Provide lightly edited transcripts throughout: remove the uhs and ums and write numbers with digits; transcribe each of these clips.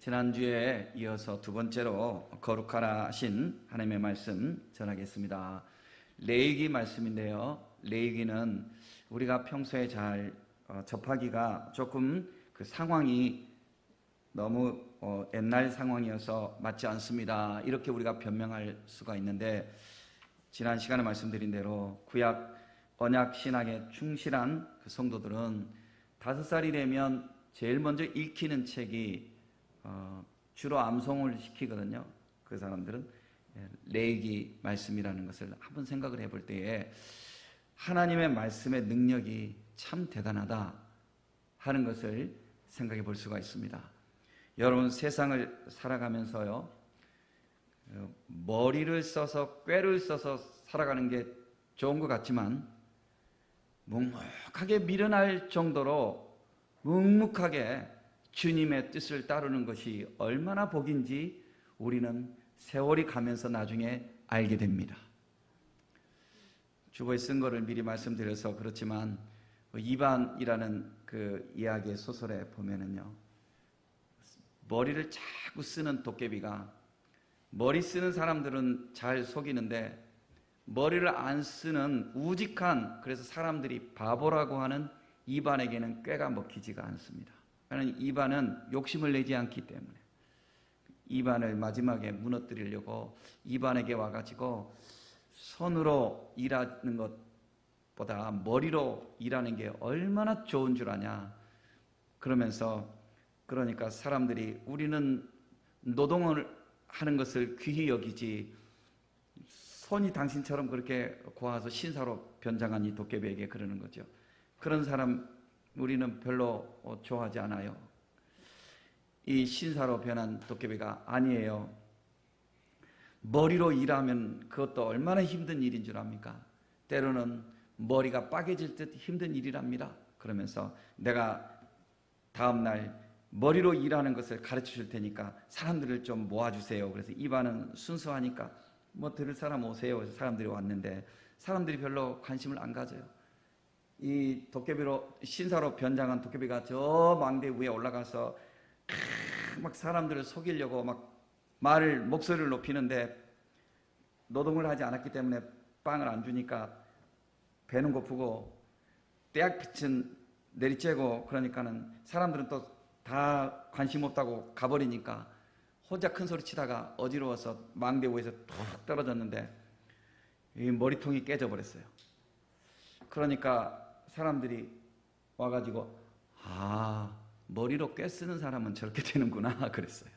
지난주에 이어서 두 번째로 거룩하라 하신 하나님의 말씀 전하겠습니다. 레위기 말씀인데요. 레위기는 우리가 평소에 잘 접하기가 조금 그 상황이 너무 옛날 상황이어서 맞지 않습니다. 이렇게 우리가 변명할 수가 있는데, 지난 시간에 말씀드린 대로 구약 언약 신학에 충실한 그 성도들은 5살이 되면 제일 먼저 읽히는 책이 주로 암송을 시키거든요. 그 사람들은 레위기 말씀이라는 것을 한번 생각을 해볼 때에 하나님의 말씀의 능력이 참 대단하다 하는 것을 생각해 볼 수가 있습니다. 여러분, 세상을 살아가면서요, 머리를 써서 꾀를 써서 살아가는 게 좋은 것 같지만 묵묵하게 미련할 정도로 묵묵하게 주님의 뜻을 따르는 것이 얼마나 복인지 우리는 세월이 가면서 나중에 알게 됩니다. 주보에 쓴 거를 미리 말씀드려서 그렇지만 이반이라는 그 이야기의 소설에 보면은요, 머리를 자꾸 쓰는 도깨비가 머리 쓰는 사람들은 잘 속이는데 머리를 안 쓰는 우직한, 그래서 사람들이 바보라고 하는 이반에게는 꾀가 먹히지가 않습니다. 왜냐하면 이반은 욕심을 내지 않기 때문에. 이반을 마지막에 무너뜨리려고 이반에게 와가지고 손으로 일하는 것보다 머리로 일하는 게 얼마나 좋은 줄 아냐 그러면서, 그러니까 사람들이 우리는 노동을 하는 것을 귀히 여기지 손이 당신처럼 그렇게 고와서 신사로 변장한 이 도깨비에게 그러는 거죠. 그런 사람 우리는 별로 좋아하지 않아요. 이 신사로 변한 도깨비가 아니에요. 머리로 일하면 그것도 얼마나 힘든 일인 줄 압니까? 때로는 머리가 빠개질 듯 힘든 일이랍니다. 그러면서 내가 다음날 머리로 일하는 것을 가르쳐 줄 테니까 사람들을 좀 모아주세요. 그래서 이반은 순수하니까 들을 사람 오세요. 그래서 사람들이 왔는데 사람들이 별로 관심을 안 가져요. 이 도깨비로 신사로 변장한 도깨비가 저 망대 위에 올라가서 막 사람들을 속이려고 막 목소리를 높이는데 노동을 하지 않았기 때문에 빵을 안 주니까 배는 고프고 떼약빛은 내리쬐고, 그러니까는 사람들은 또 다 관심 없다고 가버리니까 혼자 큰 소리 치다가 어지러워서 망대 위에서 툭 떨어졌는데 이 머리통이 깨져버렸어요. 그러니까 사람들이 와가지고 머리로 꾀 쓰는 사람은 저렇게 되는구나 그랬어요.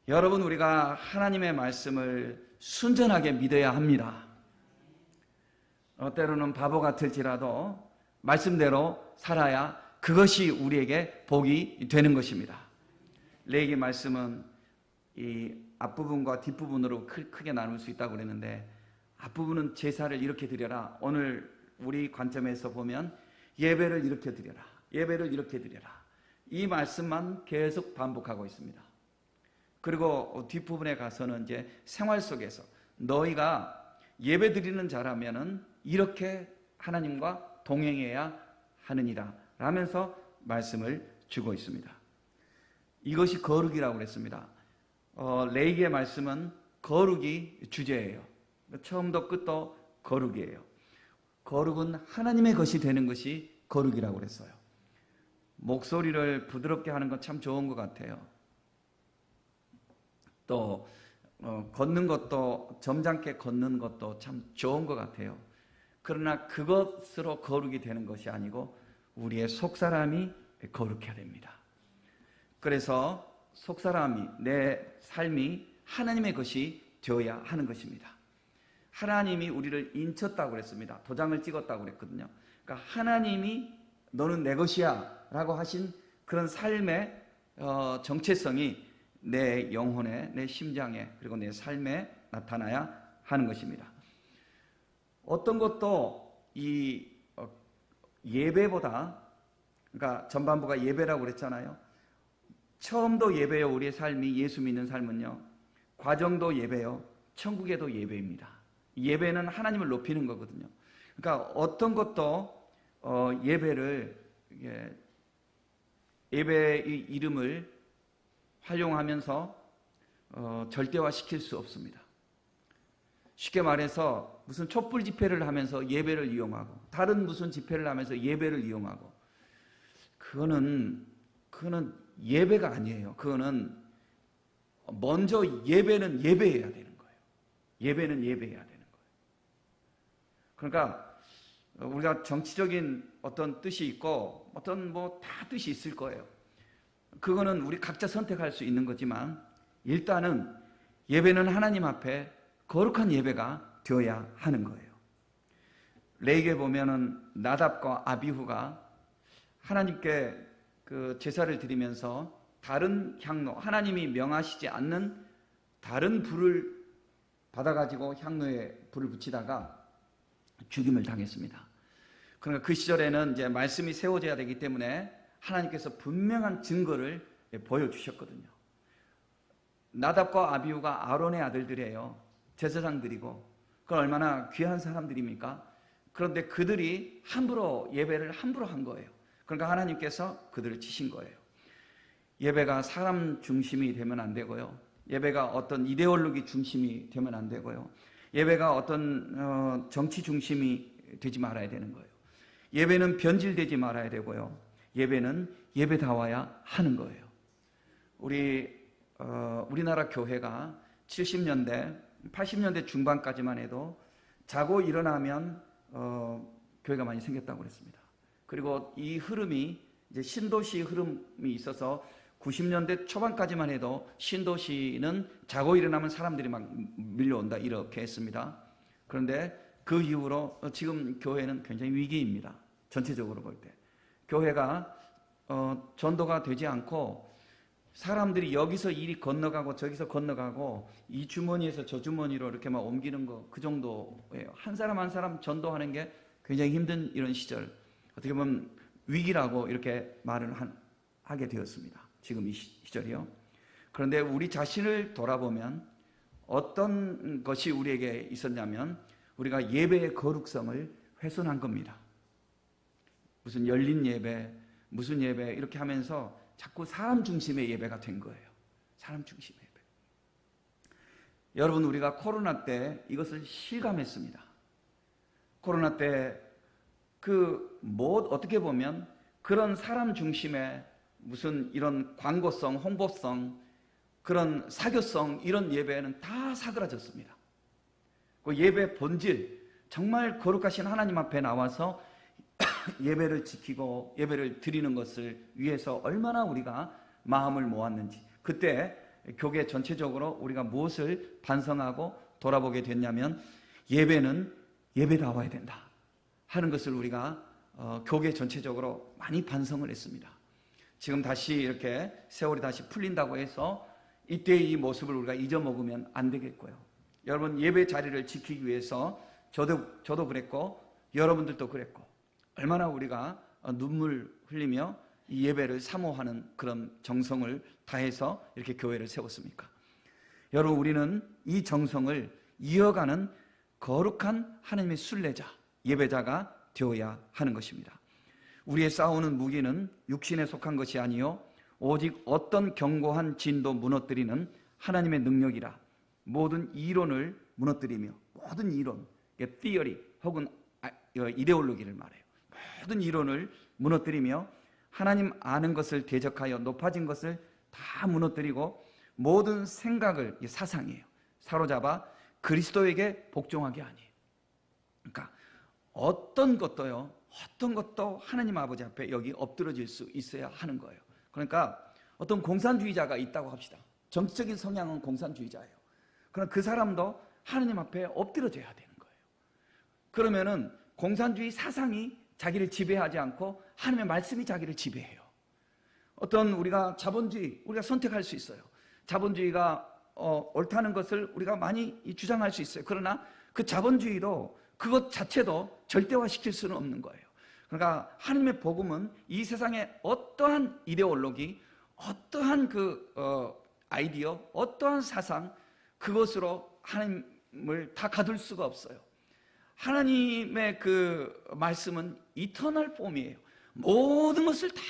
여러분, 우리가 하나님의 말씀을 순전하게 믿어야 합니다. 때로는 바보 같을지라도 말씀대로 살아야 그것이 우리에게 복이 되는 것입니다. 레위기 말씀은 이 앞부분과 뒷부분으로 크게 나눌 수 있다고 그랬는데, 앞부분은 제사를 이렇게 드려라. 오늘 우리 관점에서 보면 예배를 이렇게 드려라, 예배를 이렇게 드려라, 이 말씀만 계속 반복하고 있습니다. 그리고 뒷부분에 가서는 이제 생활 속에서 너희가 예배 드리는 자라면은 이렇게 하나님과 동행해야 하느니라 라면서 말씀을 주고 있습니다. 이것이 거룩이라고 그랬습니다. 레위기의 말씀은 거룩이 주제예요. 처음도 끝도 거룩이에요. 거룩은 하나님의 것이 되는 것이 거룩이라고 그랬어요. 목소리를 부드럽게 하는 건 참 좋은 것 같아요. 또 걷는 것도, 점잖게 걷는 것도 참 좋은 것 같아요. 그러나 그것으로 거룩이 되는 것이 아니고 우리의 속사람이 거룩해야 됩니다. 그래서 속사람이, 내 삶이 하나님의 것이 되어야 하는 것입니다. 하나님이 우리를 인쳤다고 그랬습니다. 도장을 찍었다고 그랬거든요. 그러니까 하나님이 너는 내 것이야 라고 하신 그런 삶의 정체성이 내 영혼에, 내 심장에, 그리고 내 삶에 나타나야 하는 것입니다. 어떤 것도 이 예배보다, 그러니까 전반부가 예배라고 그랬잖아요. 처음도 예배요. 우리의 삶이, 예수 믿는 삶은요, 과정도 예배요, 천국에도 예배입니다. 예배는 하나님을 높이는 거거든요. 그러니까 어떤 것도 예배의 이름을 활용하면서 절대화시킬 수 없습니다. 쉽게 말해서 무슨 촛불 집회를 하면서 예배를 이용하고 다른 무슨 집회를 하면서 예배를 이용하고 그거는 예배가 아니에요. 그거는 먼저 예배는 예배해야 되는 거예요. 예배는 예배해야 되는 거예요. 그러니까 우리가 정치적인 어떤 뜻이 있고 어떤 다 뜻이 있을 거예요. 그거는 우리 각자 선택할 수 있는 거지만 일단은 예배는 하나님 앞에 거룩한 예배가 되어야 하는 거예요. 레위기에 보면은 나답과 아비후가 하나님께 그 제사를 드리면서 다른 향로, 하나님이 명하시지 않는 다른 불을 받아가지고 향로에 불을 붙이다가 죽임을 당했습니다. 그러니까 그 시절에는 이제 말씀이 세워져야 되기 때문에 하나님께서 분명한 증거를 보여주셨거든요. 나답과 아비후가 아론의 아들들이에요. 제사장들이고 그건 얼마나 귀한 사람들입니까? 그런데 그들이 예배를 함부로 한 거예요. 그러니까 하나님께서 그들을 치신 거예요. 예배가 사람 중심이 되면 안 되고요. 예배가 어떤 이데올로기 중심이 되면 안 되고요. 예배가 어떤 정치 중심이 되지 말아야 되는 거예요. 예배는 변질되지 말아야 되고요. 예배는 예배다워야 하는 거예요. 우리나라 교회가 70년대, 80년대 중반까지만 해도 자고 일어나면 교회가 많이 생겼다고 그랬습니다. 그리고 이 흐름이 이제 신도시 흐름이 있어서 90년대 초반까지만 해도 신도시는 자고 일어나면 사람들이 막 밀려온다 이렇게 했습니다. 그런데 그 이후로 지금 교회는 굉장히 위기입니다. 전체적으로 볼 때. 교회가 전도가 되지 않고 사람들이 여기서 이리 건너가고 저기서 건너가고 이 주머니에서 저 주머니로 이렇게 막 옮기는 거 그 정도예요. 한 사람 한 사람 전도하는 게 굉장히 힘든 이런 시절. 어떻게 보면 위기라고 이렇게 말을 하게 되었습니다. 지금 이 시절이요. 그런데 우리 자신을 돌아보면 어떤 것이 우리에게 있었냐면 우리가 예배의 거룩성을 훼손한 겁니다. 무슨 열린 예배, 무슨 예배 이렇게 하면서 자꾸 사람 중심의 예배가 된 거예요. 사람 중심의 예배. 여러분 우리가 코로나 때 이것을 실감했습니다. 코로나 때 어떻게 보면 그런 사람 중심의 무슨 이런 광고성, 홍보성, 그런 사교성 이런 예배는 다 사그라졌습니다. 그 예배 본질, 정말 거룩하신 하나님 앞에 나와서 예배를 지키고 예배를 드리는 것을 위해서 얼마나 우리가 마음을 모았는지 그때 교회 전체적으로 우리가 무엇을 반성하고 돌아보게 됐냐면 예배는 예배다워야 된다 하는 것을 우리가 교회 전체적으로 많이 반성을 했습니다. 지금 다시 이렇게 세월이 다시 풀린다고 해서 이때의 이 모습을 우리가 잊어먹으면 안 되겠고요. 여러분 예배 자리를 지키기 위해서 저도 그랬고 여러분들도 그랬고 얼마나 우리가 눈물 흘리며 이 예배를 사모하는 그런 정성을 다해서 이렇게 교회를 세웠습니까? 여러분 우리는 이 정성을 이어가는 거룩한 하나님의 순례자, 예배자가 되어야 하는 것입니다. 우리의 싸우는 무기는 육신에 속한 것이 아니요 오직 어떤 견고한 진도 무너뜨리는 하나님의 능력이라. 모든 이론을 무너뜨리며 모든 이론, theory 혹은 이데올로기를 말해요. 모든 이론을 무너뜨리며 하나님 아는 것을 대적하여 높아진 것을 다 무너뜨리고 모든 생각을 사상이에요. 사로잡아 그리스도에게 복종하게 하니. 그러니까 어떤 것도 하나님 아버지 앞에 여기 엎드러질 수 있어야 하는 거예요. 그러니까 어떤 공산주의자가 있다고 합시다. 정치적인 성향은 공산주의자예요. 그럼 그 사람도 하나님 앞에 엎드려져야 되는 거예요. 그러면은 공산주의 사상이 자기를 지배하지 않고 하나님의 말씀이 자기를 지배해요. 어떤 우리가 자본주의 우리가 선택할 수 있어요. 자본주의가 옳다는 것을 우리가 많이 주장할 수 있어요. 그러나 그 자본주의도 그것 자체도 절대화시킬 수는 없는 거예요. 그러니까 하나님의 복음은 이 세상의 어떠한 이데올로기, 어떠한 아이디어, 어떠한 사상 그것으로 하나님을 다 가둘 수가 없어요. 하나님의 그 말씀은 이터널 폼이에요. 모든 것을 다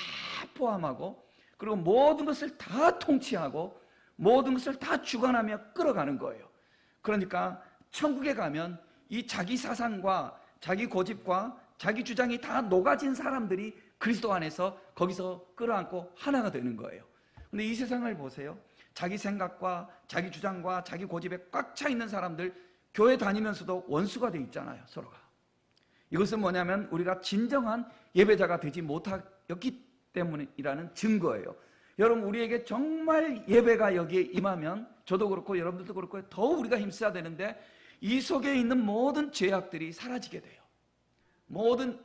포함하고 그리고 모든 것을 다 통치하고 모든 것을 다 주관하며 끌어가는 거예요. 그러니까 천국에 가면 이 자기 사상과 자기 고집과 자기 주장이 다 녹아진 사람들이 그리스도 안에서 거기서 끌어안고 하나가 되는 거예요. 근데 이 세상을 보세요. 자기 생각과 자기 주장과 자기 고집에 꽉 차 있는 사람들, 교회 다니면서도 원수가 돼 있잖아요, 서로가. 이것은 뭐냐면 우리가 진정한 예배자가 되지 못하였기 때문이라는 증거예요. 여러분, 우리에게 정말 예배가 여기에 임하면 저도 그렇고 여러분들도 그렇고 더 우리가 힘써야 되는데, 이 속에 있는 모든 죄악들이 사라지게 돼요. 모든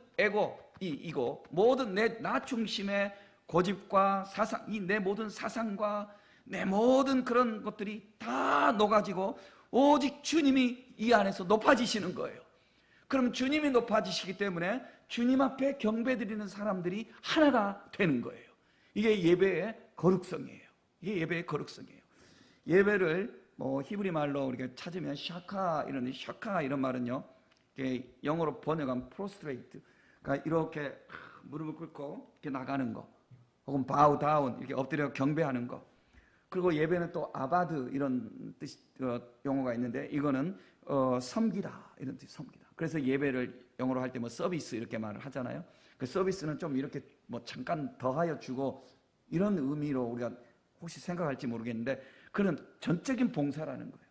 이고 모든 나 중심의 고집과 사상, 내 모든 사상과 내 모든 그런 것들이 다 녹아지고 오직 주님이 이 안에서 높아지시는 거예요. 그럼 주님이 높아지시기 때문에 주님 앞에 경배드리는 사람들이 하나가 되는 거예요. 이게 예배의 거룩성이에요. 이게 예배의 거룩성이에요. 예배를 히브리 말로 우리가 찾으면 샤카 이런 말은요, 영어로 번역하면 prostrate, 그러니까 이렇게 무릎을 꿇고 이렇게 나가는 거, 혹은 bow down, 이렇게 엎드려 경배하는 거. 그리고 예배는 또 아바드 이런 뜻 용어가 있는데, 이거는 섬기다 이런 뜻, 섬기다. 그래서 예배를 영어로 할 때 서비스 이렇게 말을 하잖아요. 그 서비스는 좀 이렇게 잠깐 더하여 주고 이런 의미로 우리가 혹시 생각할지 모르겠는데, 그런 전적인 봉사라는 거예요.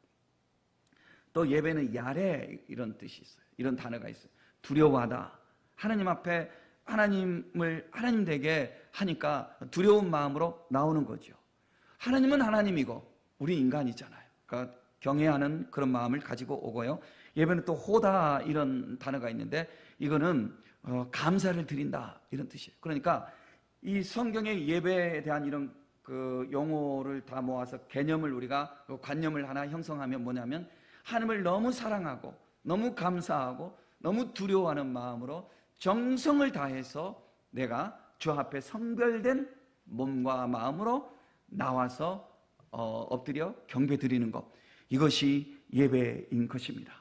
또 예배는 야레 이런 뜻이 있어요. 이런 단어가 있어요. 두려워하다. 하나님 앞에 하나님을 하나님 되게 하니까 두려운 마음으로 나오는 거죠. 하나님은 하나님이고 우리 인간이잖아요. 그러니까 경외하는 그런 마음을 가지고 오고요. 예배는 또 호다 이런 단어가 있는데, 이거는 감사를 드린다 이런 뜻이에요. 그러니까 이 성경의 예배에 대한 이런 그 용어를 다 모아서 개념을 우리가 관념을 하나 형성하면 뭐냐면, 하나님을 너무 사랑하고 너무 감사하고 너무 두려워하는 마음으로 정성을 다해서 내가 주 앞에 성별된 몸과 마음으로 나와서 엎드려 경배 드리는 것, 이것이 예배인 것입니다.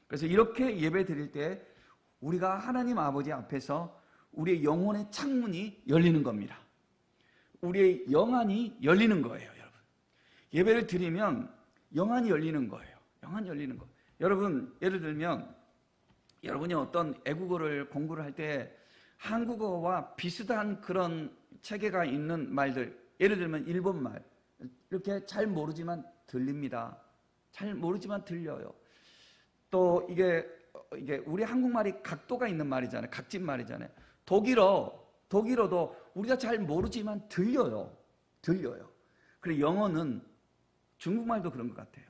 그래서 이렇게 예배 드릴 때 우리가 하나님 아버지 앞에서 우리의 영혼의 창문이 열리는 겁니다. 우리의 영안이 열리는 거예요, 여러분. 예배를 드리면 영안이 열리는 거예요. 영안이 열리는 거. 여러분, 예를 들면 여러분이 어떤 애국어를 공부를 할 때 한국어와 비슷한 그런 체계가 있는 말들, 예를 들면 일본말, 이렇게 잘 모르지만 들립니다. 잘 모르지만 들려요. 또 이게 우리 한국말이 각도가 있는 말이잖아요. 각진 말이잖아요. 독일어도 우리가 잘 모르지만 들려요. 그리고 영어는 중국말도 그런 것 같아요.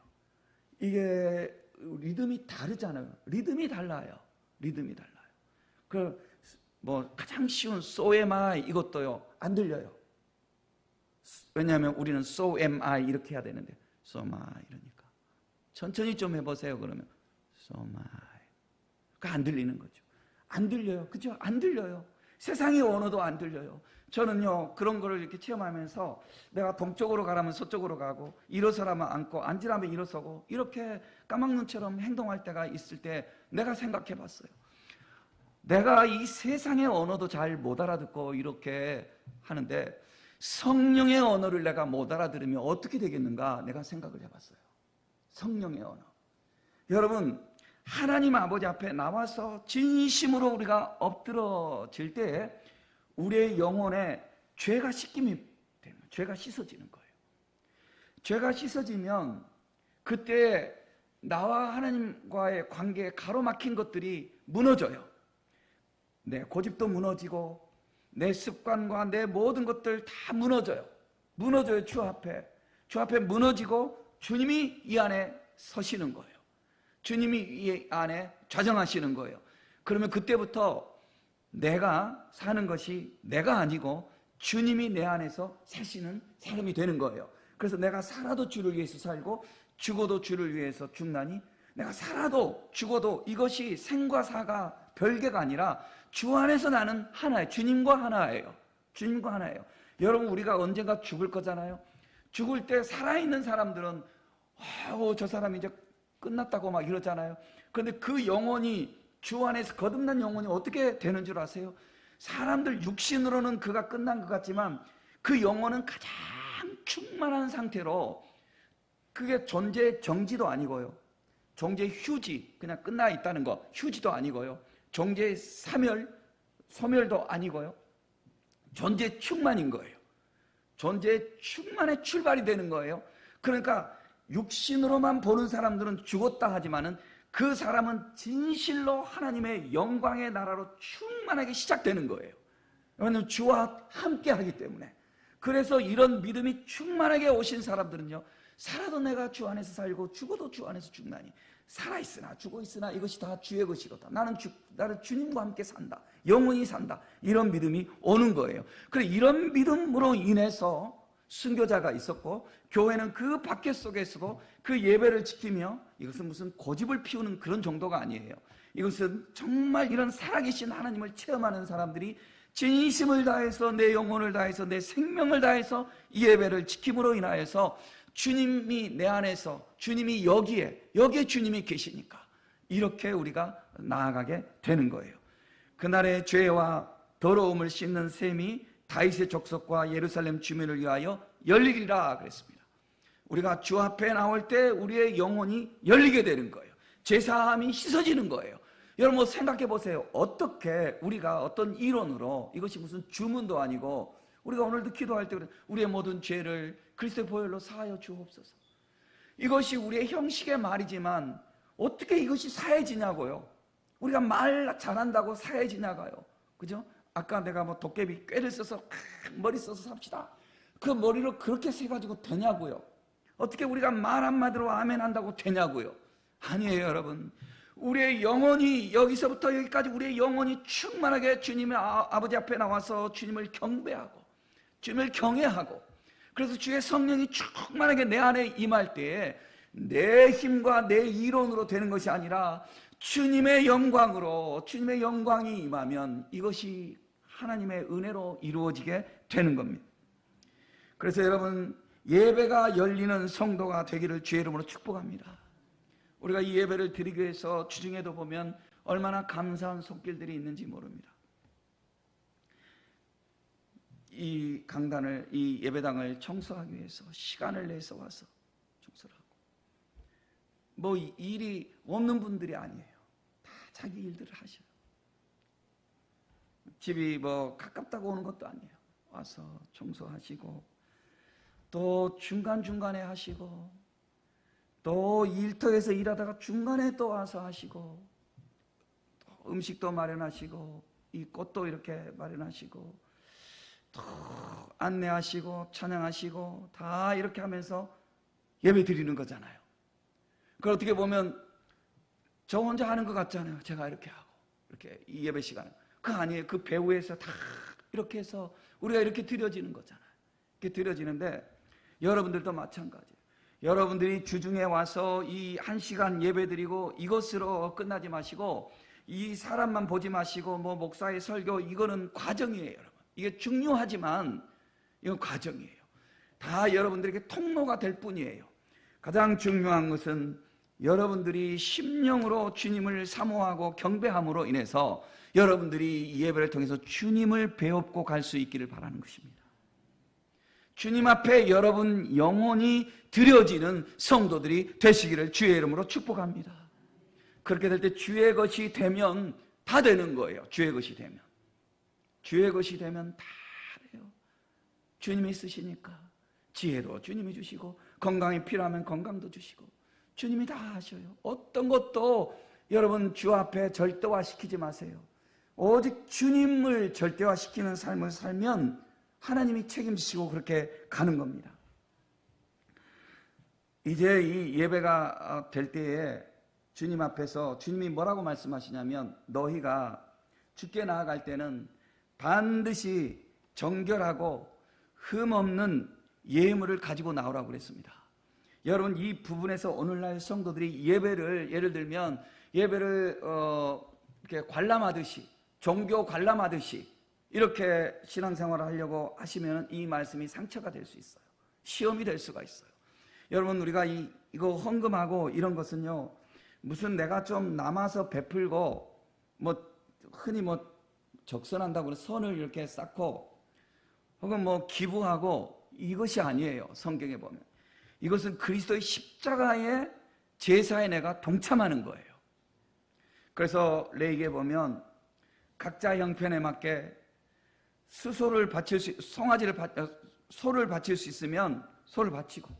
이게 리듬이 다르잖아요. 리듬이 달라요. 가장 쉬운 so am I 이것도요, 안 들려요. 왜냐하면 우리는 so am I 이렇게 해야 되는데 so am I 이러니까. 천천히 좀 해보세요. 그러면 so am I. 그러니까 안 들리는 거죠. 안 들려요. 그죠? 안 들려요. 세상의 언어도 안 들려요. 저는요, 그런 거를 이렇게 체험하면서 내가 동쪽으로 가라면 서쪽으로 가고, 일어서라면 앉고, 앉으라면 일어서고, 이렇게 까막눈처럼 행동할 때가 있을 때 내가 생각해 봤어요. 내가 이 세상의 언어도 잘 못 알아듣고 이렇게 하는데 성령의 언어를 내가 못 알아들으면 어떻게 되겠는가 내가 생각을 해봤어요. 성령의 언어. 여러분, 하나님 아버지 앞에 나와서 진심으로 우리가 엎드러질 때 우리의 영혼에 죄가 씻김이 되는, 죄가 씻어지는 거예요. 죄가 씻어지면 그때 나와 하나님과의 관계에 가로막힌 것들이 무너져요. 내 고집도 무너지고 내 습관과 내 모든 것들 다 무너져요. 주 앞에 무너지고 주님이 이 안에 서시는 거예요. 주님이 이 안에 좌정하시는 거예요. 그러면 그때부터 내가 사는 것이 내가 아니고 주님이 내 안에서 사시는 사람이 되는 거예요. 그래서 내가 살아도 주를 위해서 살고 죽어도 주를 위해서 죽나니, 내가 살아도 죽어도 이것이 생과 사가 별개가 아니라 주 안에서 나는 하나예요. 주님과 하나예요. 여러분, 우리가 언젠가 죽을 거잖아요. 죽을 때 살아있는 사람들은 저 사람이 이제 끝났다고 막 이러잖아요. 그런데 그 영혼이, 주 안에서 거듭난 영혼이 어떻게 되는 줄 아세요? 사람들 육신으로는 그가 끝난 것 같지만 그 영혼은 가장 충만한 상태로, 그게 존재의 정지도 아니고요, 존재의 휴지, 그냥 끝나 있다는 거, 휴지도 아니고요, 존재의 소멸도 아니고요, 존재의 충만인 거예요. 존재의 충만의 출발이 되는 거예요. 그러니까 육신으로만 보는 사람들은 죽었다 하지만은 그 사람은 진실로 하나님의 영광의 나라로 충만하게 시작되는 거예요. 왜냐하면 주와 함께 하기 때문에. 그래서 이런 믿음이 충만하게 오신 사람들은요, 살아도 내가 주 안에서 살고 죽어도 주 안에서 죽나니 살아있으나 죽어있으나 이것이 다 주의 것이로다. 나는 주님과 함께 산다, 영원히 산다, 이런 믿음이 오는 거예요. 그래, 이런 믿음으로 인해서 순교자가 있었고, 교회는 그 밖에 속에서도 그 예배를 지키며, 이것은 무슨 고집을 피우는 그런 정도가 아니에요. 이것은 정말 이런 살아계신 하나님을 체험하는 사람들이 진심을 다해서, 내 영혼을 다해서, 내 생명을 다해서 이 예배를 지킴으로 인하여서 주님이 내 안에서, 주님이 여기에 주님이 계시니까 이렇게 우리가 나아가게 되는 거예요. 그날의 죄와 더러움을 씻는 셈이 다윗의 족속과 예루살렘 주민을 위하여 열리리라 그랬습니다. 우리가 주 앞에 나올 때 우리의 영혼이 열리게 되는 거예요. 죄사함이 씻어지는 거예요. 여러분 생각해 보세요. 어떻게 우리가 어떤 이론으로, 이것이 무슨 주문도 아니고, 우리가 오늘도 기도할 때 우리의 모든 죄를 그리스도의 보혈로 사하여 주옵소서, 이것이 우리의 형식의 말이지만 어떻게 이것이 사해지냐고요. 우리가 말 잘한다고 사해지냐고요. 그죠? 아까 내가 뭐 도깨비 꾀를 써서 머리 써서 삽시다, 그 머리로 그렇게 세가지고 되냐고요. 어떻게 우리가 말 한마디로 아멘 한다고 되냐고요. 아니에요. 여러분, 우리의 영혼이, 여기서부터 여기까지 우리의 영혼이 충만하게 주님의 아버지 앞에 나와서 주님을 경배하고 주님을 경외하고, 그래서 주의 성령이 충만하게 내 안에 임할 때에 내 힘과 내 이론으로 되는 것이 아니라 주님의 영광으로, 주님의 영광이 임하면 이것이 하나님의 은혜로 이루어지게 되는 겁니다. 그래서 여러분, 예배가 열리는 성도가 되기를 주의 이름으로 축복합니다. 우리가 이 예배를 드리기 위해서 주중에도 보면 얼마나 감사한 손길들이 있는지 모릅니다. 이 강단을, 이 예배당을 청소하기 위해서 시간을 내서 와서 청소를 하고, 뭐 일이 없는 분들이 아니에요. 다 자기 일들을 하셔요. 집이 뭐 가깝다고 오는 것도 아니에요. 와서 청소하시고, 또 중간중간에 하시고, 또 일터에서 일하다가 중간에 또 와서 하시고, 또 음식도 마련하시고, 이 꽃도 이렇게 마련하시고, 또 안내하시고 찬양하시고, 다 이렇게 하면서 예배 드리는 거잖아요. 그걸 어떻게 보면 저 혼자 하는 것 같잖아요. 제가 이렇게 하고 이렇게 이 예배 시간에. 그거 아니에요. 그 배후에서 다 이렇게 해서 우리가 이렇게 드려지는 거잖아요. 이렇게 드려지는데, 여러분들도 마찬가지예요. 여러분들이 주중에 와서 이 1시간 예배 드리고 이것으로 끝나지 마시고, 이 사람만 보지 마시고 뭐 목사의 설교, 이거는 과정이에요. 여러분, 이게 중요하지만 이건 과정이에요. 다 여러분들에게 통로가 될 뿐이에요. 가장 중요한 것은 여러분들이 심령으로 주님을 사모하고 경배함으로 인해서 여러분들이 이 예배를 통해서 주님을 배웁고 갈 수 있기를 바라는 것입니다. 주님 앞에 여러분 영혼이 드려지는 성도들이 되시기를 주의 이름으로 축복합니다. 그렇게 될 때 주의 것이 되면 다 되는 거예요. 주의 것이 되면. 주의 것이 되면 다 돼요. 주님이 쓰시니까 지혜도 주님이 주시고, 건강이 필요하면 건강도 주시고, 주님이 다 하셔요. 어떤 것도 여러분 주 앞에 절대화시키지 마세요. 오직 주님을 절대화시키는 삶을 살면 하나님이 책임지시고 그렇게 가는 겁니다. 이제 이 예배가 될 때에 주님 앞에서 주님이 뭐라고 말씀하시냐면, 너희가 주께 나아갈 때는 반드시 정결하고 흠없는 예물을 가지고 나오라고 그랬습니다. 여러분, 이 부분에서 오늘날 성도들이 예배를, 예를 들면 예배를 이렇게 관람하듯이, 종교 관람하듯이 이렇게 신앙생활을 하려고 하시면 이 말씀이 상처가 될 수 있어요. 시험이 될 수가 있어요. 여러분, 우리가 이거 헌금하고 이런 것은요, 무슨 내가 좀 남아서 베풀고, 뭐 흔히 뭐 적선한다고 선을 이렇게 쌓고 혹은 뭐 기부하고 이것이 아니에요. 성경에 보면 이것은 그리스도의 십자가의 제사에 내가 동참하는 거예요. 그래서 레위기에 보면 각자 형편에 맞게 수소를 바칠 수, 소를 바칠 수 있으면 소를 바치고,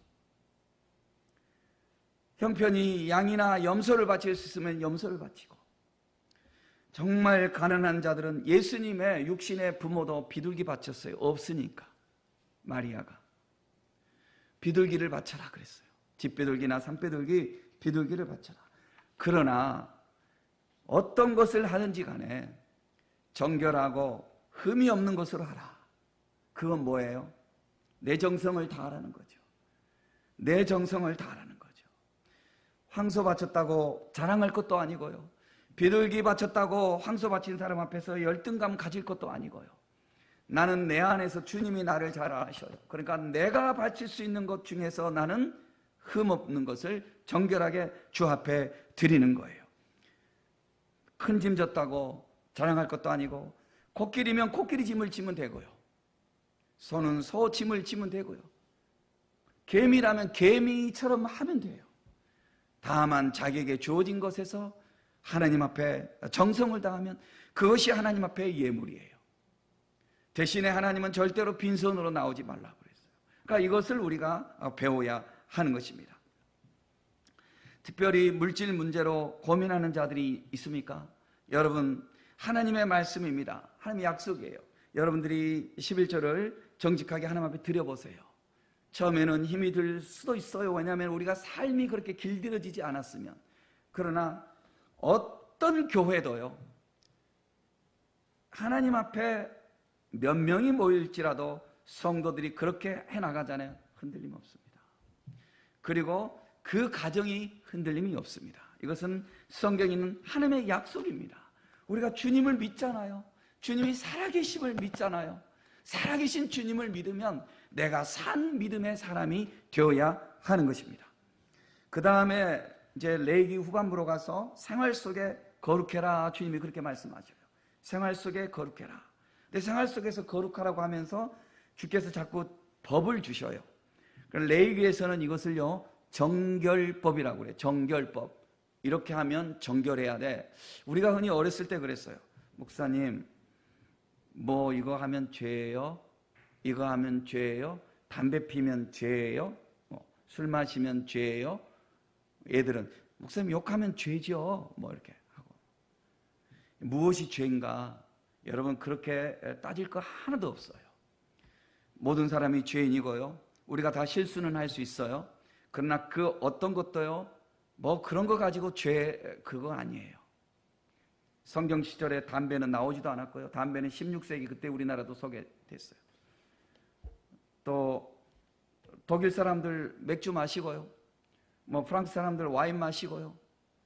형편이 양이나 염소를 바칠 수 있으면 염소를 바치고, 정말 가난한 자들은 예수님의 육신의 부모도 비둘기 바쳤어요. 없으니까. 마리아가 비둘기를 바쳐라 그랬어요. 집비둘기나 산비둘기, 비둘기를 바쳐라. 그러나 어떤 것을 하든지 간에 정결하고 흠이 없는 것으로 하라. 그건 뭐예요? 내 정성을 다하라는 거죠. 내 정성을 다하라는 거죠. 황소 바쳤다고 자랑할 것도 아니고요. 비둘기 바쳤다고 황소 바친 사람 앞에서 열등감 가질 것도 아니고요. 나는 내 안에서 주님이 나를 잘 아셔요. 그러니까 내가 바칠 수 있는 것 중에서 나는 흠 없는 것을 정결하게 주 앞에 드리는 거예요. 큰 짐 졌다고 자랑할 것도 아니고, 코끼리면 코끼리 짐을 지면 되고요. 소는 소 짐을 지면 되고요. 개미라면 개미처럼 하면 돼요. 다만 자기에게 주어진 것에서 하나님 앞에 정성을 다하면 그것이 하나님 앞에 예물이에요. 대신에 하나님은 절대로 빈손으로 나오지 말라고 그랬어요. 그러니까 이것을 우리가 배워야 하는 것입니다. 특별히 물질 문제로 고민하는 자들이 있습니까? 여러분, 하나님의 말씀입니다. 하나님의 약속이에요. 여러분들이 11절을 정직하게 하나님 앞에 드려보세요. 처음에는 힘이 들 수도 있어요. 왜냐하면 우리가 삶이 그렇게 길들여지지 않았으면. 그러나 어떤 교회도요, 하나님 앞에 몇 명이 모일지라도 성도들이 그렇게 해나가잖아요. 흔들림 없습니다. 그리고 그 가정이 흔들림이 없습니다. 이것은 성경에 있는 하나님의 약속입니다. 우리가 주님을 믿잖아요. 주님이 살아계심을 믿잖아요. 살아계신 주님을 믿으면 내가 산 믿음의 사람이 되어야 하는 것입니다. 그 다음에 이제 레위기 후반부로 가서 생활 속에 거룩해라. 주님이 그렇게 말씀하셔요. 생활 속에 거룩해라. 근데 생활 속에서 거룩하라고 하면서 주께서 자꾸 법을 주셔요. 레위기에서는 이것을요, 정결법이라고 그래요. 정결법. 이렇게 하면 정결해야 돼. 우리가 흔히 어렸을 때 그랬어요. 목사님, 뭐 이거 하면 죄예요? 이거 하면 죄예요? 담배 피면 죄예요? 술 마시면 죄예요? 애들은 목사님 욕하면 죄죠. 뭐 이렇게 하고. 무엇이 죄인가? 여러분, 그렇게 따질 거 하나도 없어요. 모든 사람이 죄인이고요. 우리가 다 실수는 할 수 있어요. 그러나 그 어떤 것도요, 뭐 그런 거 가지고 죄, 그거 아니에요. 성경 시절에 담배는 나오지도 않았고요. 담배는 16세기 그때 우리나라도 소개됐어요. 또 독일 사람들 맥주 마시고요. 뭐 프랑스 사람들 와인 마시고요.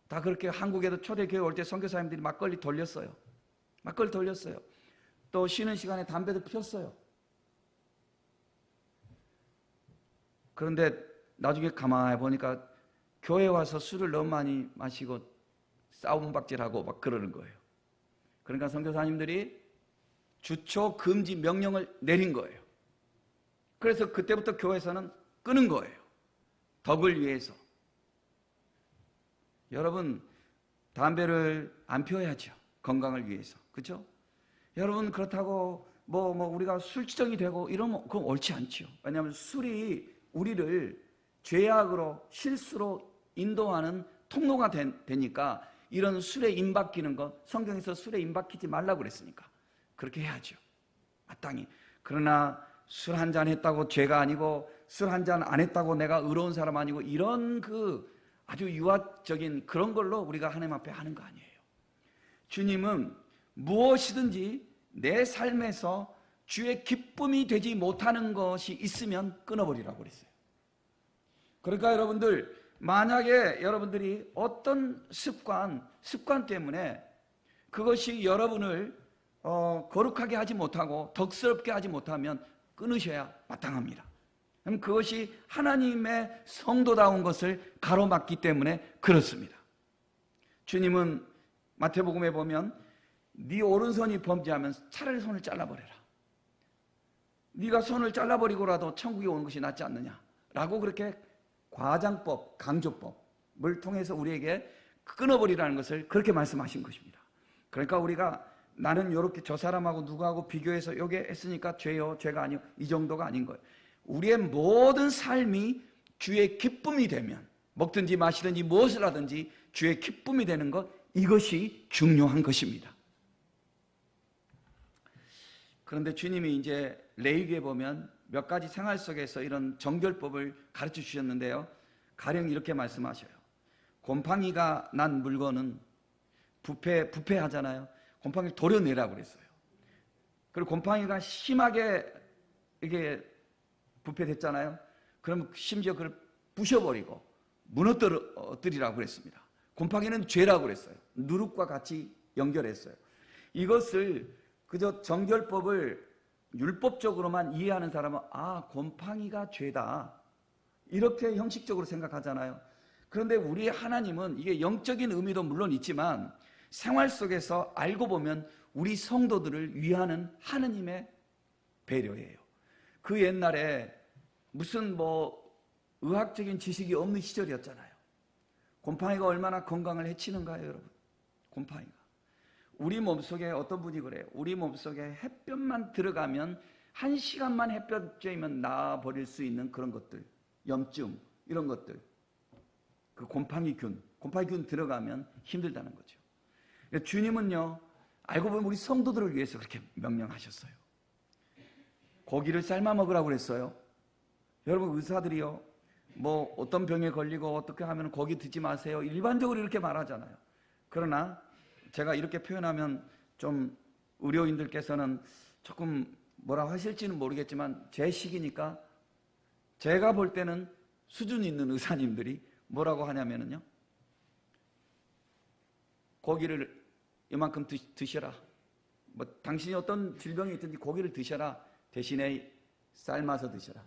다 그렇게 한국에도 초대교회 올 때 선교사님들이 막걸리 돌렸어요. 막걸리 돌렸어요. 또 쉬는 시간에 담배도 피웠어요. 그런데 나중에 가만히 보니까 교회 와서 술을 너무 많이 마시고 싸움박질하고 막 그러는 거예요. 그러니까 선교사님들이 주초 금지 명령을 내린 거예요. 그래서 그때부터 교회에서는 끄는 거예요. 덕을 위해서. 여러분, 담배를 안 피워야죠. 건강을 위해서. 그렇죠? 여러분, 그렇다고 뭐 우리가 술지정이 되고 이러면 그건 옳지 않죠. 왜냐하면 술이 우리를 죄악으로 실수로 인도하는 통로가 되니까 이런 술에 임박히는 것, 성경에서 술에 임박히지 말라고 그랬으니까 그렇게 해야죠. 마땅히. 그러나 술 한 잔 했다고 죄가 아니고, 술 한 잔 안 했다고 내가 의로운 사람 아니고, 이런 그 아주 유아적인 그런 걸로 우리가 하나님 앞에 하는 거 아니에요. 주님은 무엇이든지 내 삶에서 주의 기쁨이 되지 못하는 것이 있으면 끊어버리라고 그랬어요. 그러니까 여러분들, 만약에 여러분들이 어떤 습관 때문에 그것이 여러분을 거룩하게 하지 못하고 덕스럽게 하지 못하면 끊으셔야 마땅합니다. 그럼 그것이 하나님의 성도다운 것을 가로막기 때문에 그렇습니다. 주님은 마태복음에 보면 네 오른손이 범죄하면 차라리 손을 잘라버려라. 네가 손을 잘라버리고라도 천국에 오는 것이 낫지 않느냐라고 그렇게 과장법, 강조법을 통해서 우리에게 끊어버리라는 것을 그렇게 말씀하신 것입니다. 그러니까 우리가 나는 이렇게 저 사람하고 누구하고 비교해서 요게 했으니까 죄요, 죄가 아니요, 이 정도가 아닌 거예요. 우리의 모든 삶이 주의 기쁨이 되면 먹든지 마시든지 무엇을 하든지 주의 기쁨이 되는 것, 이것이 중요한 것입니다. 그런데 주님이 이제 레위기에 보면 몇 가지 생활 속에서 이런 정결법을 가르쳐 주셨는데요. 가령 이렇게 말씀하셔요. 곰팡이가 난 물건은 부패하잖아요. 곰팡이를 도려내라고 그랬어요. 그리고 곰팡이가 심하게 이게 부패됐잖아요. 그러면 심지어 그걸 부셔버리고 무너뜨리라고 그랬습니다. 곰팡이는 죄라고 그랬어요. 누룩과 같이 연결했어요. 이것을 그저 정결법을 율법적으로만 이해하는 사람은 곰팡이가 죄다, 이렇게 형식적으로 생각하잖아요. 그런데 우리 하나님은 이게 영적인 의미도 물론 있지만 생활 속에서 알고 보면 우리 성도들을 위하는 하느님의 배려예요. 그 옛날에 무슨 의학적인 지식이 없는 시절이었잖아요. 곰팡이가 얼마나 건강을 해치는가요, 여러분? 곰팡이가. 우리 몸속에 어떤 분이 그래요. 우리 몸속에 햇볕만 들어가면 1시간만 햇볕 쬐면 나아버릴 수 있는 그런 것들, 염증 이런 것들, 그 곰팡이균 들어가면 힘들다는 거죠. 주님은요, 알고 보면 우리 성도들을 위해서 그렇게 명령하셨어요. 고기를 삶아 먹으라고 그랬어요. 여러분, 의사들이요, 어떤 병에 걸리고 어떻게 하면 고기 드지 마세요, 일반적으로 이렇게 말하잖아요. 그러나 제가 이렇게 표현하면 좀 의료인들께서는 조금 뭐라 하실지는 모르겠지만 제 식이니까 제가 볼 때는 수준 있는 의사님들이 뭐라고 하냐면요, 고기를 이만큼 드셔라. 당신이 어떤 질병이 있든지 고기를 드셔라. 대신에 삶아서 드셔라.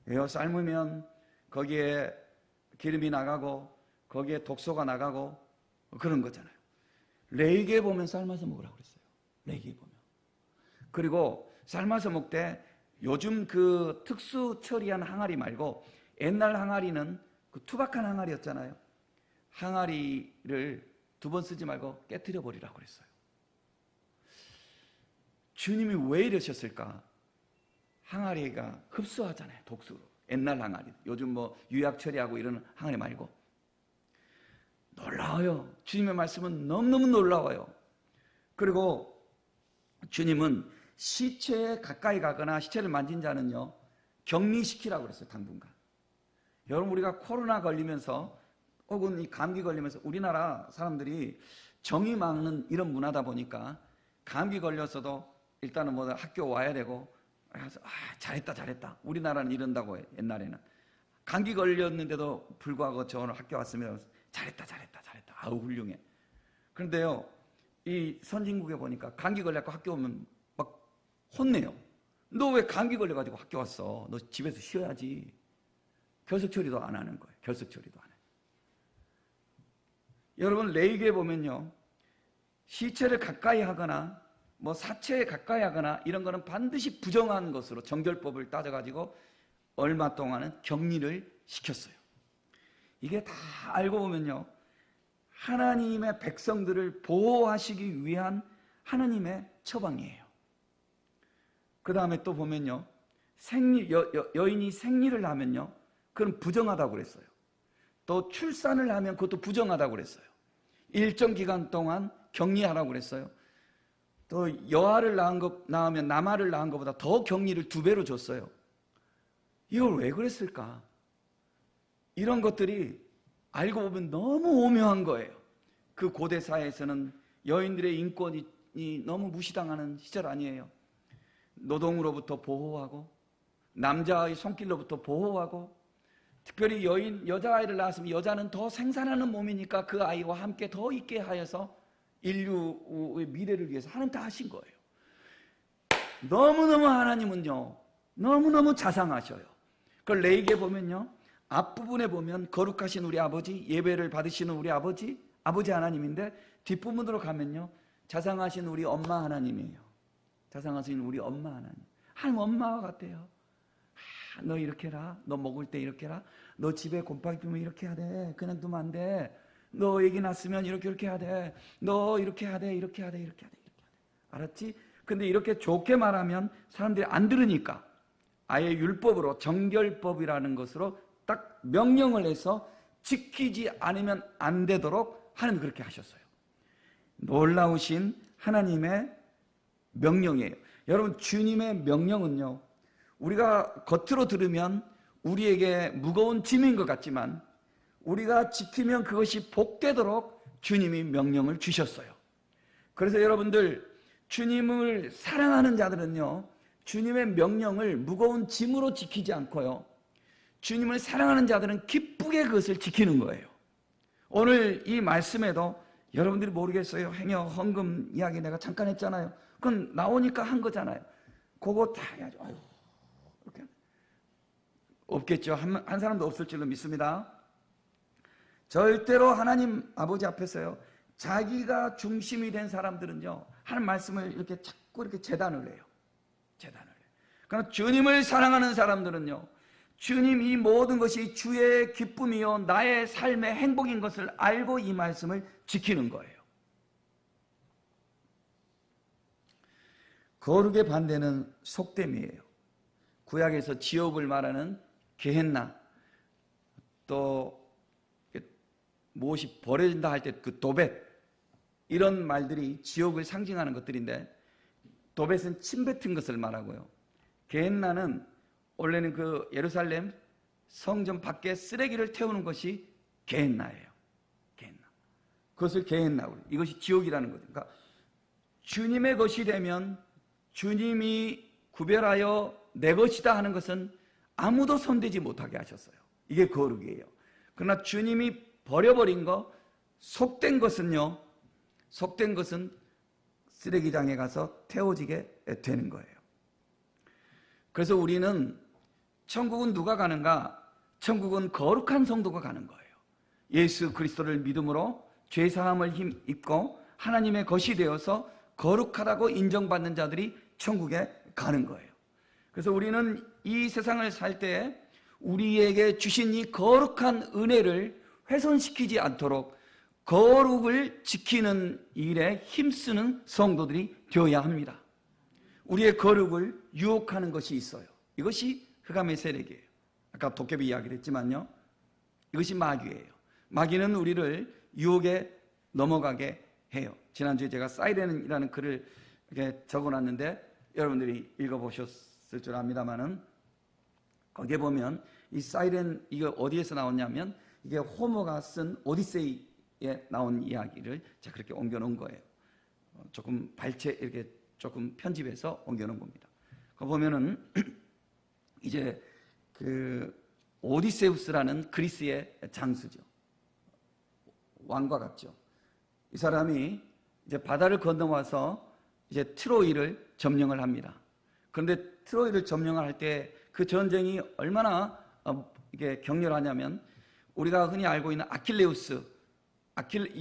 왜요? 삶으면 거기에 기름이 나가고 거기에 독소가 나가고 그런 거잖아요. 레위기에 보면 삶아서 먹으라고 그랬어요. 레위기에 보면. 그리고 삶아서 먹되 요즘 그 특수 처리한 항아리 말고 옛날 항아리는 그 투박한 항아리였잖아요. 항아리를 2번 쓰지 말고 깨트려 버리라고 그랬어요. 주님이 왜 이러셨을까? 항아리가 흡수하잖아요, 독수로. 옛날 항아리. 요즘 유약 처리하고 이런 항아리 말고. 놀라워요. 주님의 말씀은 너무너무 놀라워요. 그리고 주님은 시체에 가까이 가거나 시체를 만진 자는요, 격리시키라고 그랬어요, 당분간. 여러분, 우리가 코로나 걸리면서 혹은 이 감기 걸리면서 우리나라 사람들이 정이 많은 이런 문화다 보니까 감기 걸렸어도 일단은 학교 와야 되고, 그래서 잘했다. 우리나라는 이런다고 해요. 옛날에는 감기 걸렸는데도 불구하고 저 오늘 학교 왔으면 잘했다. 아우, 훌륭해. 그런데요, 이 선진국에 보니까 감기 걸려서 학교 오면 막 혼내요. 너 왜 감기 걸려가지고 학교 왔어? 너 집에서 쉬어야지. 결석 처리도 안 하는 거예요. 결석 처리도 안 해요. 여러분, 레위기에 보면요, 시체를 가까이 하거나 사체에 가까이 하거나 이런 거는 반드시 부정한 것으로 정결법을 따져가지고 얼마 동안은 격리를 시켰어요. 이게 다 알고 보면요, 하나님의 백성들을 보호하시기 위한 하나님의 처방이에요. 그 다음에 또 보면요, 여인이 생리를 하면요, 그건 부정하다고 그랬어요. 또 출산을 하면 그것도 부정하다고 그랬어요. 일정 기간 동안 격리하라고 그랬어요. 또 여아를 낳으면 남아를 낳은 것보다 더 격리를 2배로 줬어요. 이걸 왜 그랬을까? 이런 것들이 알고 보면 너무 오묘한 거예요. 그 고대 사회에서는 여인들의 인권이 너무 무시당하는 시절 아니에요. 노동으로부터 보호하고 남자의 손길로부터 보호하고, 특별히 여자아이를 낳았으면 여자는 더 생산하는 몸이니까 그 아이와 함께 더 있게 하여서 인류의 미래를 위해서 하나님 다 하신 거예요. 너무너무 하나님은요, 너무너무 자상하셔요. 그걸 레위기에 보면요, 앞부분에 보면 거룩하신 우리 아버지, 예배를 받으시는 우리 아버지 하나님인데, 뒷부분으로 가면요, 자상하신 우리 엄마 하나님이에요. 자상하신 우리 엄마 하나님. 하나님 엄마와 같아요. 너 이렇게 해라. 너 먹을 때 이렇게 해라. 너 집에 곰팡이 피면 이렇게 해야 돼. 그냥 두면 안 돼. 너 애기 낳았으면 이렇게 해야 돼. 너 이렇게 해야 돼. 이렇게 해야 돼. 이렇게 해야 돼. 이렇게 해야 돼. 알았지? 근데 이렇게 좋게 말하면 사람들이 안 들으니까 아예 율법으로 정결법이라는 것으로 딱 명령을 해서 지키지 않으면 안 되도록 하나님 그렇게 하셨어요. 놀라우신 하나님의 명령이에요. 여러분, 주님의 명령은요, 우리가 겉으로 들으면 우리에게 무거운 짐인 것 같지만 우리가 지키면 그것이 복되도록 주님이 명령을 주셨어요. 그래서 여러분들, 주님을 사랑하는 자들은요, 주님의 명령을 무거운 짐으로 지키지 않고요, 주님을 사랑하는 자들은 기쁘게 그것을 지키는 거예요. 오늘 이 말씀에도 여러분들이 모르겠어요. 행여 헌금 이야기 내가 잠깐 했잖아요. 그건 나오니까 한 거잖아요. 그거 다 해야죠. 아유, 이렇게 없겠죠. 한 사람도 없을 줄로 믿습니다. 절대로 하나님 아버지 앞에서요, 자기가 중심이 된 사람들은요, 하나님 말씀을 이렇게 자꾸 이렇게 재단을 해요. 재단을 해요. 그러나 주님을 사랑하는 사람들은요, 주님 이 모든 것이 주의 기쁨이요 나의 삶의 행복인 것을 알고 이 말씀을 지키는 거예요. 거룩의 반대는 속됨이에요. 구약에서 지옥을 말하는 게헨나, 또 무엇이 버려진다 할 때 그 도벳, 이런 말들이 지옥을 상징하는 것들인데, 도벳은 침 뱉은 것을 말하고요, 게헨나는 원래는 그 예루살렘 성전 밖에 쓰레기를 태우는 것이 게헨나예요. 게헨나. 그것을 게헨나고, 이것이 지옥이라는 거죠. 그러니까 주님의 것이 되면 주님이 구별하여 내 것이다 하는 것은 아무도 손대지 못하게 하셨어요. 이게 거룩이에요. 그러나 주님이 버려버린 거, 속된 것은요, 속된 것은 쓰레기장에 가서 태워지게 되는 거예요. 그래서 우리는 천국은 누가 가는가? 천국은 거룩한 성도가 가는 거예요. 예수 그리스도를 믿음으로 죄사함을 입고 하나님의 것이 되어서 거룩하다고 인정받는 자들이 천국에 가는 거예요. 그래서 우리는 이 세상을 살 때 우리에게 주신 이 거룩한 은혜를 훼손시키지 않도록 거룩을 지키는 일에 힘쓰는 성도들이 되어야 합니다. 우리의 거룩을 유혹하는 것이 있어요. 이것이 흑암의 세력이에요. 아까 도깨비 이야기를 했지만요, 이것이 마귀예요. 마귀는 우리를 유혹에 넘어가게 해요. 지난주에 제가 사이렌이라는 글을 이렇게 적어놨는데 여러분들이 읽어보셨을 줄 압니다만은, 거기에 보면 이 사이렌, 이거 어디에서 나왔냐면 이게 호모가 쓴 오디세이에 나온 이야기를 제가 그렇게 옮겨놓은 거예요. 조금 발췌 이렇게 조금 편집해서 옮겨놓은 겁니다. 거 보면은 이제 그 오디세우스라는 그리스의 장수죠. 왕과 같죠. 이 사람이 이제 바다를 건너와서 이제 트로이를 점령을 합니다. 그런데 트로이를 점령을 할 때 그 전쟁이 얼마나 이게 격렬하냐면, 우리가 흔히 알고 있는 아킬레우스,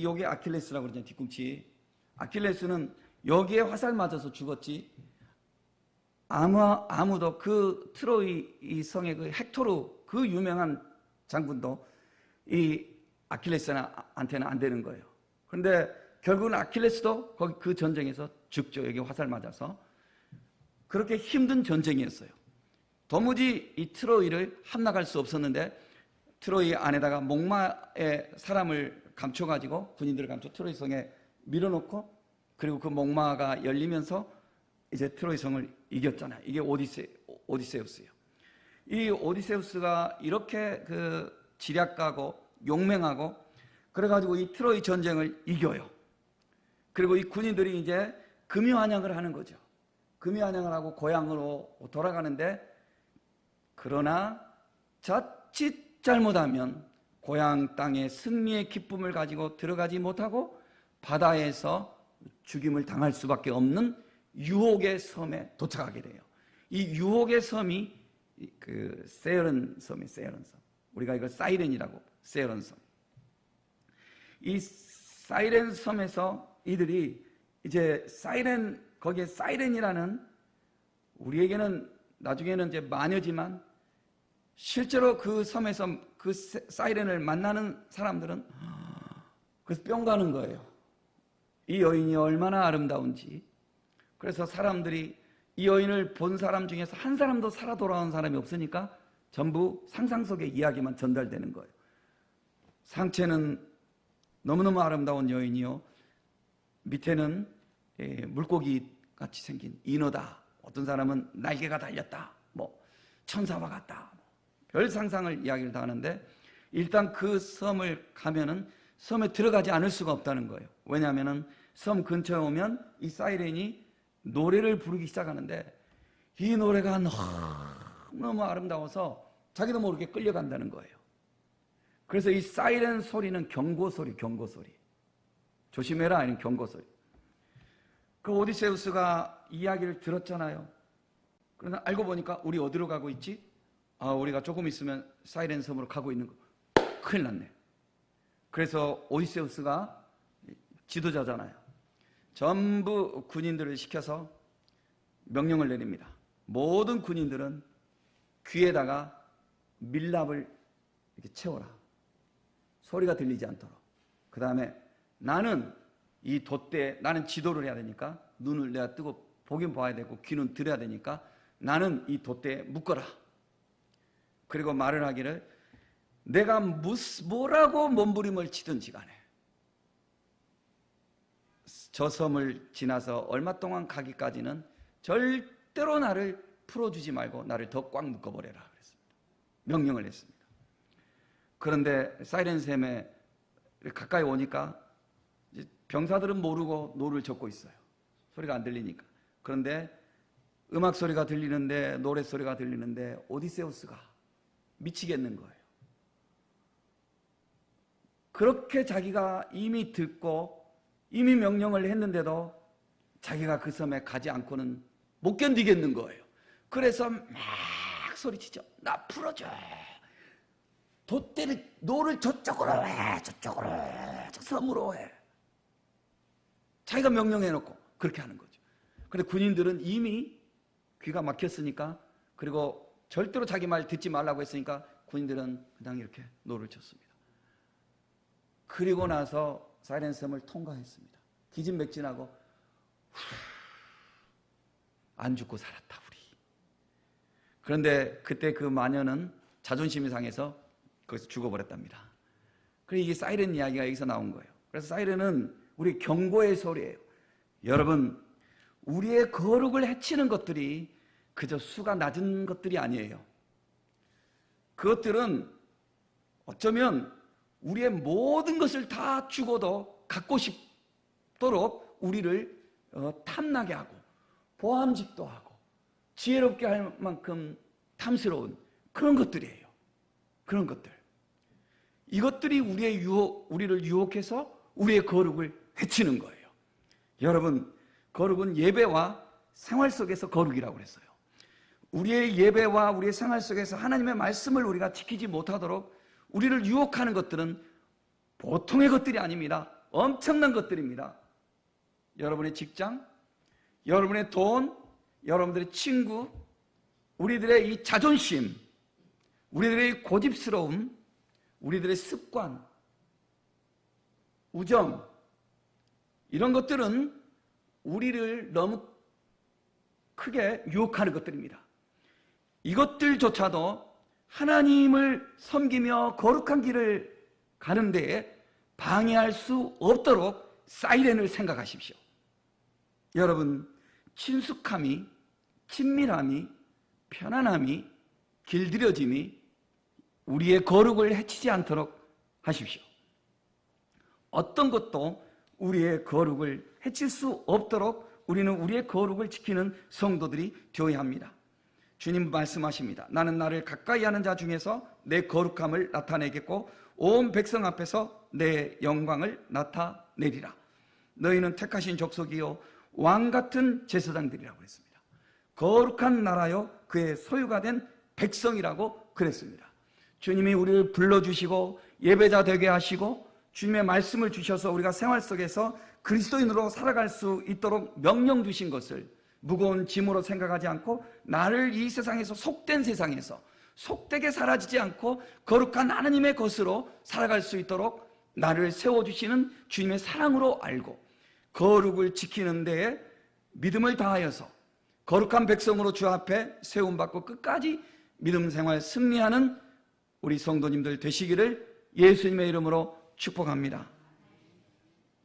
여기 아킬레스라고 그러잖아요. 뒤꿈치. 아킬레스는 여기에 화살 맞아서 죽었지, 아무도 그 트로이 이 성의 그 헥토르, 그 유명한 장군도 이 아킬레스한테는 안 되는 거예요. 그런데 결국은 아킬레스도 거기 그 전쟁에서 죽죠. 여기 화살 맞아서. 그렇게 힘든 전쟁이었어요. 도무지 이 트로이를 함락할 수 없었는데, 트로이 안에다가 목마에 사람을 감춰가지고, 군인들을 감춰 트로이 성에 밀어놓고, 그리고 그 목마가 열리면서 이제 트로이 성을 이겼잖아요. 이게 오디세우스예요. 이 오디세우스가 이렇게 그 지략가고 용맹하고 그래가지고 이 트로이 전쟁을 이겨요. 그리고 이 군인들이 이제 금유환영을 하는 거죠. 금유환영을 하고 고향으로 돌아가는데, 그러나 자칫 잘못하면 고향 땅에 승리의 기쁨을 가지고 들어가지 못하고 바다에서 죽임을 당할 수밖에 없는 유혹의 섬에 도착하게 돼요. 이 유혹의 섬이 그 세어른 섬이에요. 세어른 섬. 우리가 이걸 사이렌이라고, 세어른 섬. 이 사이렌 섬에서 이들이 이제 거기에 사이렌이라는 우리에게는 나중에는 이제 마녀지만 실제로 그 섬에서 그 사이렌을 만나는 사람들은 그래서 뿅 가는 거예요. 이 여인이 얼마나 아름다운지. 그래서 사람들이 이 여인을 본 사람 중에서 한 사람도 살아 돌아온 사람이 없으니까 전부 상상 속의 이야기만 전달되는 거예요. 상체는 너무너무 아름다운 여인이요, 밑에는 물고기 같이 생긴 인어다, 어떤 사람은 날개가 달렸다, 뭐 천사와 같다, 별 상상을 이야기를 다 하는데, 일단 그 섬을 가면은 섬에 들어가지 않을 수가 없다는 거예요. 왜냐하면은 섬 근처에 오면 이 사이렌이 노래를 부르기 시작하는데 이 노래가 너무 아름다워서 자기도 모르게 끌려간다는 거예요. 그래서 이 사이렌 소리는 경고소리, 경고소리. 조심해라, 아니면 경고소리. 그 오디세우스가 이야기를 들었잖아요. 그러나 알고 보니까 우리 어디로 가고 있지? 우리가 조금 있으면 사이렌 섬으로 가고 있는 거. 큰일 났네. 그래서 오디세우스가 지도자잖아요. 전부 군인들을 시켜서 명령을 내립니다. 모든 군인들은 귀에다가 밀랍을 이렇게 채워라. 소리가 들리지 않도록. 그 다음에 나는 이 돛대에, 나는 지도를 해야 되니까 눈을 내가 뜨고 보긴 봐야 되고 귀는 들어야 되니까 나는 이 돛대에 묶어라. 그리고 말을 하기를, 내가 뭐라고 몸부림을 치든지 간에 저 섬을 지나서 얼마 동안 가기까지는 절대로 나를 풀어주지 말고 나를 더 꽉 묶어버려라 그랬습니다. 명령을 했습니다. 그런데 사이렌 샘에 가까이 오니까 병사들은 모르고 노를 젓고 있어요. 소리가 안 들리니까. 그런데 음악 소리가 들리는데, 노래 소리가 들리는데 오디세우스가 미치겠는 거예요. 그렇게 자기가 이미 듣고 이미 명령을 했는데도 자기가 그 섬에 가지 않고는 못 견디겠는 거예요. 그래서 막 소리치죠. 나 풀어줘. 돛대를, 노를 저쪽으로 해, 저쪽으로 해, 저 섬으로 해. 자기가 명령해놓고 그렇게 하는 거죠. 그런데 군인들은 이미 귀가 막혔으니까, 그리고 절대로 자기 말 듣지 말라고 했으니까 군인들은 그냥 이렇게 노를 쳤습니다. 그리고 나서 사이렌 섬을 통과했습니다. 기진맥진하고 안 죽고 살았다 우리. 그런데 그때 그 마녀는 자존심이 상해서 거기서 죽어버렸답니다. 그래서 이게 사이렌 이야기가 여기서 나온 거예요. 그래서 사이렌은 우리 경고의 소리예요. 여러분, 우리의 거룩을 해치는 것들이 그저 수가 낮은 것들이 아니에요. 그것들은 어쩌면 우리의 모든 것을 다 주고도 갖고 싶도록 우리를 탐나게 하고 보암직도 하고 지혜롭게 할 만큼 탐스러운 그런 것들이에요. 그런 것들. 이것들이 우리를 유혹해서 우리의 거룩을 해치는 거예요. 여러분, 거룩은 예배와 생활 속에서 거룩이라고 그랬어요. 우리의 예배와 우리의 생활 속에서 하나님의 말씀을 우리가 지키지 못하도록 우리를 유혹하는 것들은 보통의 것들이 아닙니다. 엄청난 것들입니다. 여러분의 직장, 여러분의 돈, 여러분들의 친구, 우리들의 이 자존심, 우리들의 고집스러움, 우리들의 습관, 우정, 이런 것들은 우리를 너무 크게 유혹하는 것들입니다. 이것들조차도 하나님을 섬기며 거룩한 길을 가는 데에 방해할 수 없도록 사이렌을 생각하십시오. 여러분, 친숙함이, 친밀함이, 편안함이, 길들여짐이 우리의 거룩을 해치지 않도록 하십시오. 어떤 것도 우리의 거룩을 해칠 수 없도록 우리는 우리의 거룩을 지키는 성도들이 되어야 합니다. 주님 말씀하십니다. 나는 나를 가까이 하는 자 중에서 내 거룩함을 나타내겠고 온 백성 앞에서 내 영광을 나타내리라. 너희는 택하신 족속이요 왕같은 제사장들이라고 그랬습니다. 거룩한 나라요 그의 소유가 된 백성이라고 그랬습니다. 주님이 우리를 불러주시고 예배자 되게 하시고 주님의 말씀을 주셔서 우리가 생활 속에서 그리스도인으로 살아갈 수 있도록 명령 주신 것을 무거운 짐으로 생각하지 않고 나를 이 세상에서 속된 세상에서 속되게 사라지지 않고 거룩한 하나님의 것으로 살아갈 수 있도록 나를 세워주시는 주님의 사랑으로 알고 거룩을 지키는 데에 믿음을 다하여서 거룩한 백성으로 주 앞에 세움받고 끝까지 믿음 생활 승리하는 우리 성도님들 되시기를 예수님의 이름으로 축복합니다.